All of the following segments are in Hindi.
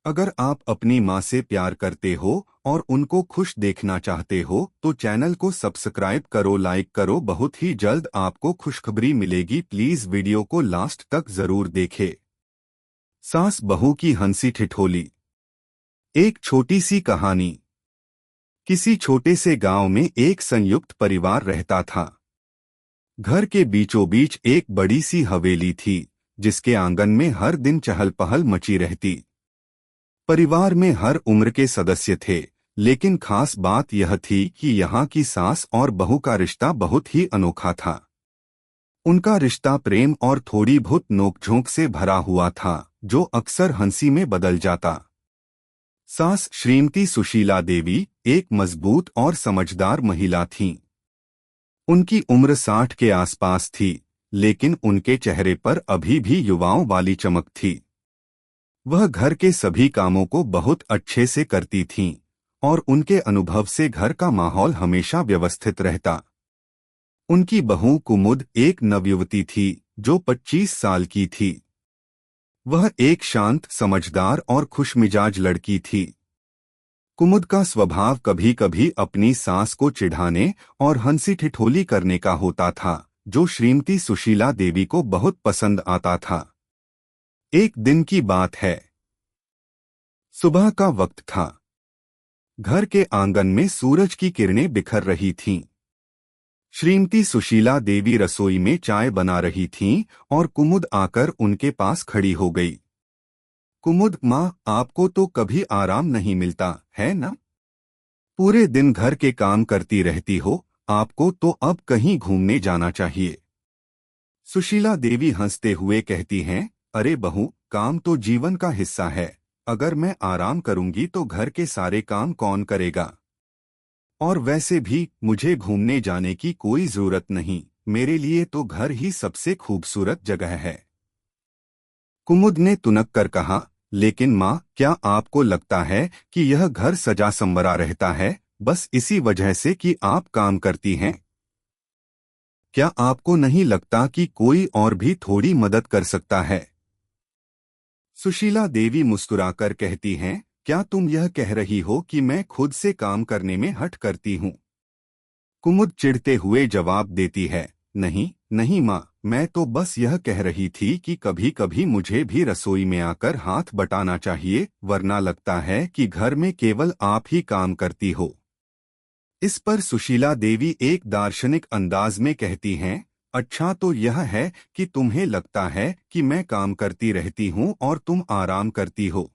अगर आप अपनी माँ से प्यार करते हो और उनको खुश देखना चाहते हो तो चैनल को सब्सक्राइब करो, लाइक करो। बहुत ही जल्द आपको खुशखबरी मिलेगी। प्लीज वीडियो को लास्ट तक जरूर देखें। सास बहू की हंसी ठिठोली। एक छोटी सी कहानी। किसी छोटे से गांव में एक संयुक्त परिवार रहता था। घर के बीचों बीच एक बड़ी सी हवेली थी, जिसके आंगन में हर दिन चहल पहल मची रहती। परिवार में हर उम्र के सदस्य थे, लेकिन खास बात यह थी कि यहाँ की सास और बहू का रिश्ता बहुत ही अनोखा था। उनका रिश्ता प्रेम और थोड़ी बहुत नोकझोंक से भरा हुआ था, जो अक्सर हंसी में बदल जाता। सास श्रीमती सुशीला देवी एक मजबूत और समझदार महिला थीं। उनकी उम्र 60 के आसपास थी, लेकिन उनके चेहरे पर अभी भी युवाओं वाली चमक थी। वह घर के सभी कामों को बहुत अच्छे से करती थीं, और उनके अनुभव से घर का माहौल हमेशा व्यवस्थित रहता। उनकी बहू कुमुद एक नवयुवती थी, जो 25 साल की थी। वह एक शांत, समझदार और खुशमिजाज लड़की थी। कुमुद का स्वभाव कभी कभी अपनी सास को चिढ़ाने और हंसी ठिठोली करने का होता था, जो श्रीमती सुशीला देवी को बहुत पसंद आता था। एक दिन की बात है। सुबह का वक्त था। घर के आंगन में सूरज की किरणें बिखर रही थीं। श्रीमती सुशीला देवी रसोई में चाय बना रही थीं और कुमुद आकर उनके पास खड़ी हो गई। कुमुद, माँ, आपको तो कभी आराम नहीं मिलता है ना? पूरे दिन घर के काम करती रहती हो, आपको तो अब कहीं घूमने जाना चाहिए। सुशीला देवी हंसते हुए कहती हैं, अरे बहू, काम तो जीवन का हिस्सा है। अगर मैं आराम करूंगी तो घर के सारे काम कौन करेगा? और वैसे भी मुझे घूमने जाने की कोई जरूरत नहीं। मेरे लिए तो घर ही सबसे खूबसूरत जगह है। कुमुद ने तुनक कर कहा, लेकिन माँ, क्या आपको लगता है कि यह घर सजा संवरा रहता है बस इसी वजह से कि आप काम करती हैं? क्या आपको नहीं लगता कि कोई और भी थोड़ी मदद कर सकता है? सुशीला देवी मुस्कुराकर कहती हैं, क्या तुम यह कह रही हो कि मैं खुद से काम करने में हठ करती हूँ? कुमुद चिढ़ते हुए जवाब देती है, नहीं नहीं माँ, मैं तो बस यह कह रही थी कि कभी कभी मुझे भी रसोई में आकर हाथ बटाना चाहिए, वरना लगता है कि घर में केवल आप ही काम करती हो। इस पर सुशीला देवी एक दार्शनिक अंदाज में कहती हैं, अच्छा तो यह है कि तुम्हें लगता है कि मैं काम करती रहती हूँ और तुम आराम करती हो।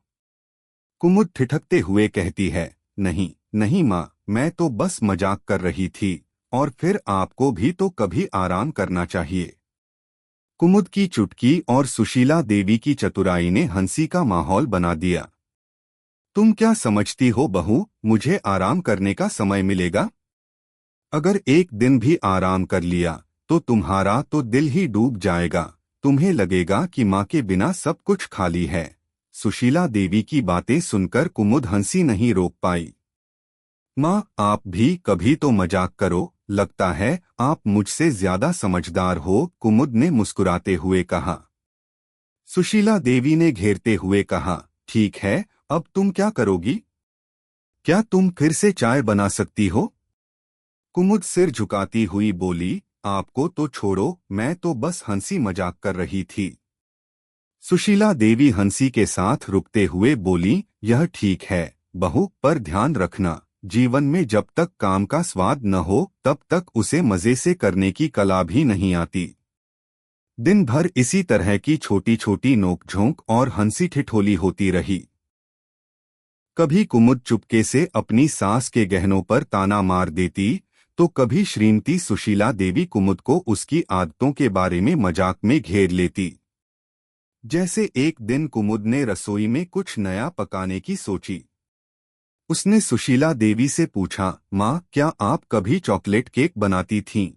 कुमुद ठिठकते हुए कहती है, नहीं नहीं माँ, मैं तो बस मजाक कर रही थी, और फिर आपको भी तो कभी आराम करना चाहिए। कुमुद की चुटकी और सुशीला देवी की चतुराई ने हंसी का माहौल बना दिया। तुम क्या समझती हो बहू, मुझे आराम करने का समय मिलेगा? अगर एक दिन भी आराम कर लिया तो तुम्हारा तो दिल ही डूब जाएगा। तुम्हें लगेगा कि माँ के बिना सब कुछ खाली है। सुशीला देवी की बातें सुनकर कुमुद हंसी नहीं रोक पाई। माँ, आप भी कभी तो मजाक करो, लगता है आप मुझसे ज्यादा समझदार हो, कुमुद ने मुस्कुराते हुए कहा। सुशीला देवी ने घेरते हुए कहा, ठीक है, अब तुम क्या करोगी? क्या तुम फिर से चाय बना सकती हो? कुमुद सिर झुकाती हुई बोली, आपको तो छोड़ो, मैं तो बस हंसी मजाक कर रही थी। सुशीला देवी हंसी के साथ रुकते हुए बोली, यह ठीक है बहू, पर ध्यान रखना, जीवन में जब तक काम का स्वाद न हो तब तक उसे मजे से करने की कला भी नहीं आती। दिन भर इसी तरह की छोटी छोटी नोकझोंक और हंसी ठिठोली होती रही। कभी कुमुद चुपके से अपनी सास के गहनों पर ताना मार देती, तो कभी श्रीमती सुशीला देवी कुमुद को उसकी आदतों के बारे में मजाक में घेर लेती। जैसे एक दिन कुमुद ने रसोई में कुछ नया पकाने की सोची। उसने सुशीला देवी से पूछा, माँ, क्या आप कभी चॉकलेट केक बनाती थीं?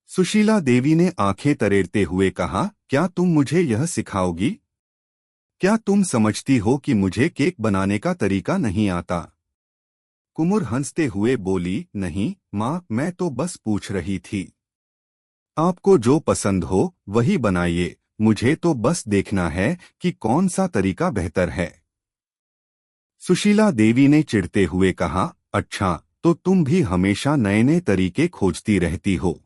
सुशीला देवी ने आंखें तरेरते हुए कहा, क्या तुम मुझे यह सिखाओगी? क्या तुम समझती हो कि मुझे केक बनाने का तरीका नहीं आता? कुमुद हंसते हुए बोली, नहीं माँ, मैं तो बस पूछ रही थी। आपको जो पसंद हो वही बनाइए, मुझे तो बस देखना है कि कौन सा तरीका बेहतर है। सुशीला देवी ने चिढ़ते हुए कहा, अच्छा तो तुम भी हमेशा नए नए तरीके खोजती रहती हो।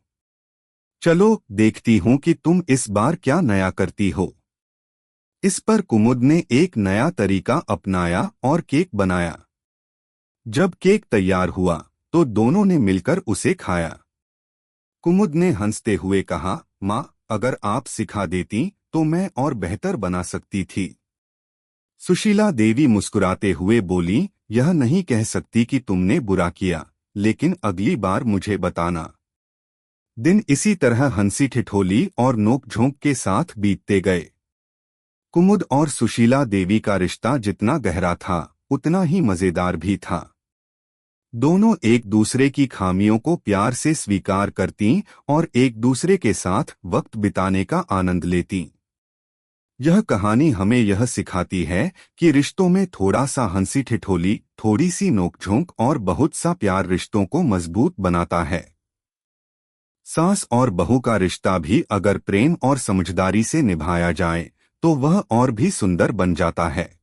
चलो देखती हूं कि तुम इस बार क्या नया करती हो। इस पर कुमुद ने एक नया तरीका अपनाया और केक बनाया। जब केक तैयार हुआ तो दोनों ने मिलकर उसे खाया। कुमुद ने हंसते हुए कहा, माँ, अगर आप सिखा देती तो मैं और बेहतर बना सकती थी। सुशीला देवी मुस्कुराते हुए बोली, यह नहीं कह सकती कि तुमने बुरा किया, लेकिन अगली बार मुझे बताना। दिन इसी तरह हंसी ठिठोली और नोकझोंक के साथ बीतते गए। कुमुद और सुशीला देवी का रिश्ता जितना गहरा था उतना ही मजेदार भी था। दोनों एक दूसरे की खामियों को प्यार से स्वीकार करती और एक दूसरे के साथ वक्त बिताने का आनंद लेती। यह कहानी हमें यह सिखाती है कि रिश्तों में थोड़ा सा हंसी ठिठोली, थोड़ी सी नोकझोंक और बहुत सा प्यार रिश्तों को मजबूत बनाता है। सास और बहू का रिश्ता भी अगर प्रेम और समझदारी से निभाया जाए तो वह और भी सुंदर बन जाता है।